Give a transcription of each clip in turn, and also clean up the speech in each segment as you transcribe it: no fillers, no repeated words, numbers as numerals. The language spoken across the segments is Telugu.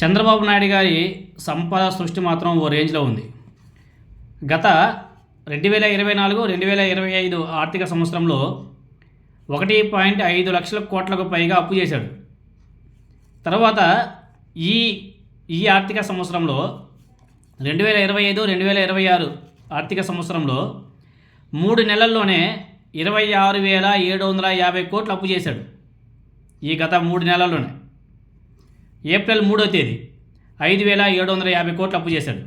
చంద్రబాబు నాయుడు గారి సంపద సృష్టి మాత్రం ఓ రేంజ్లో ఉంది. గత 2024-2025 ఆర్థిక సంవత్సరంలో 1.5 లక్షల కోట్లకు పైగా అప్పు చేశాడు. తర్వాత ఈ ఆర్థిక సంవత్సరంలో 2025-2026 ఆర్థిక సంవత్సరంలో 3 నెలల్లోనే 26,750 కోట్లు అప్పు చేశాడు. ఈ గత 3 నెలల్లోనే ఏప్రిల్ 3వ తేదీ 5,750 కోట్లు అప్పు చేశాడు.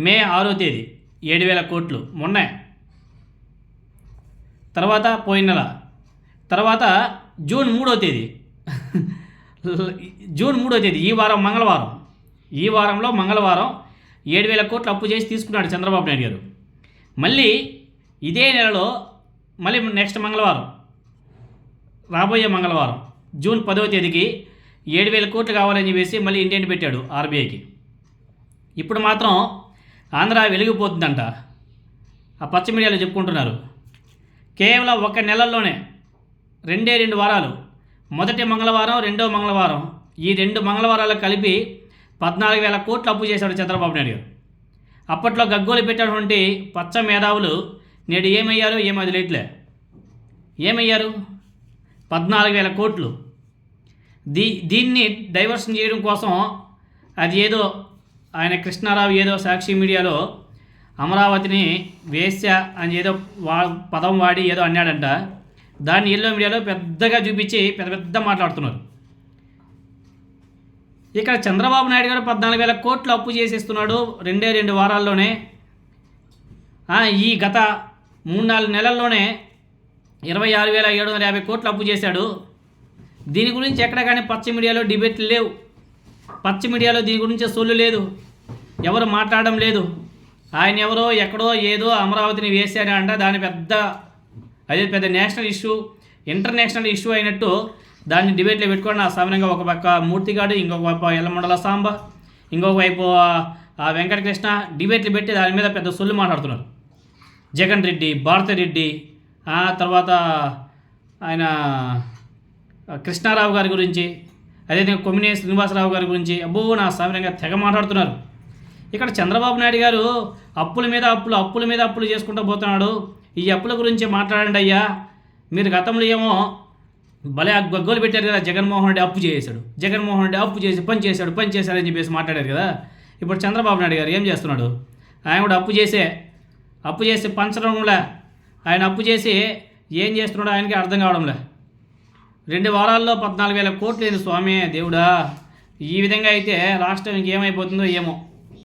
మే 6వ తేదీ 7,000 కోట్లు మొన్నే. తర్వాత పోయిన నెల. తర్వాత జూన్ 3వ తేదీ ఈ వారంలో మంగళవారం 7,000 కోట్లు అప్పు చేసి తీసుకున్నాడు చంద్రబాబు నాయుడు గారు. మళ్ళీ ఇదే నెలలో మళ్ళీ నెక్స్ట్ మంగళవారం, రాబోయే మంగళవారం జూన్ 10వ తేదీకి 7,000 కోట్లు కావాలని చెప్పేసి మళ్ళీ ఇండియన్ పెట్టాడు ఆర్బీఐకి. ఇప్పుడు మాత్రం ఆంధ్ర వెలిగిపోతుందంట. ఆ పచ్చ మీడియాలో చెప్పుకుంటున్నారు. కేవలం ఒక నెలల్లోనే 2 వారాలు, మొదటి మంగళవారం, రెండో మంగళవారం, ఈ 2 మంగళవారాలు కలిపి 14,000 కోట్లు అప్పు చేశాడు చంద్రబాబు నాయుడు గారు. అప్పట్లో గగ్గోలు పెట్టినటువంటి పచ్చ మేధావులు నేడు ఏమయ్యారు? ఏమది లేట్లే. ఏమయ్యారు? 14,000 కోట్లు. దీన్ని డైవర్షన్ చేయడం కోసం అది ఏదో ఆయన కృష్ణారావు ఏదో సాక్షి మీడియాలో అమరావతిని వేశ్య అని ఏదో పదం వాడి ఏదో అన్నాడంట. దాన్ని ఎల్లో మీడియాలో పెద్దగా చూపించి పెద్ద మాట్లాడుతున్నారు. ఇక్కడ చంద్రబాబు నాయుడు గారు 14,000 కోట్లు అప్పు చేసేస్తున్నాడు 2 వారాల్లోనే. ఈ గత 3-4 నెలల్లోనే 26,750 కోట్లు అప్పు చేశాడు. దీని గురించి ఎక్కడ కానీ పచ్చ మీడియాలో డిబేట్లు లేవు. పచ్చ మీడియాలో దీని గురించి సొల్లు లేదు, ఎవరు మాట్లాడడం లేదు. ఆయన ఎవరో ఎక్కడో ఏదో అమరావతిని వేశారంట. దాని పెద్ద నేషనల్ ఇష్యూ, ఇంటర్నేషనల్ ఇష్యూ అయినట్టు దాన్ని డిబేట్లో పెట్టుకోండి. ఆ సమయంగా ఒక పక్క మూర్తిగాడు, ఇంకొక వైపు ఎల్లమండల సాంబ, ఇంకొక వైపు ఆ వెంకటకృష్ణ డిబేట్లు పెట్టి దాని మీద పెద్ద సొల్లు మాట్లాడుతున్నారు. జగన్ రెడ్డి, భారతిరెడ్డి, తర్వాత ఆయన కృష్ణారావు గారి గురించి, అదేవిధంగా కొమ్మినేని శ్రీనివాసరావు గారి గురించి నా సమయంగా తెగ మాట్లాడుతున్నారు. ఇక్కడ చంద్రబాబు నాయుడు గారు అప్పుల మీద అప్పులు చేసుకుంటూ పోతున్నాడు. ఈ అప్పుల గురించి మాట్లాడండి అయ్యా. మీరు గతంలో ఏమో భలే గగ్గోలు పెట్టారు కదా, జగన్మోహన్ రెడ్డి అప్పు చేశాడు, జగన్మోహన్ రెడ్డి అప్పు చేసి పని చేశాడని చెప్పేసి మాట్లాడారు కదా. ఇప్పుడు చంద్రబాబు నాయుడు గారు ఏం చేస్తున్నాడు? ఆయన కూడా అప్పు చేసి పంచడంలే. ఆయన అప్పు చేసి ఏం చేస్తున్నాడో ఆయనకి అర్థం కావడంలే. 2 వారాల్లో 14,000 కోట్లు లేదు స్వామి దేవుడా. ఈ విధంగా అయితే రాష్ట్రం ఇంకేమైపోతుందో ఏమో.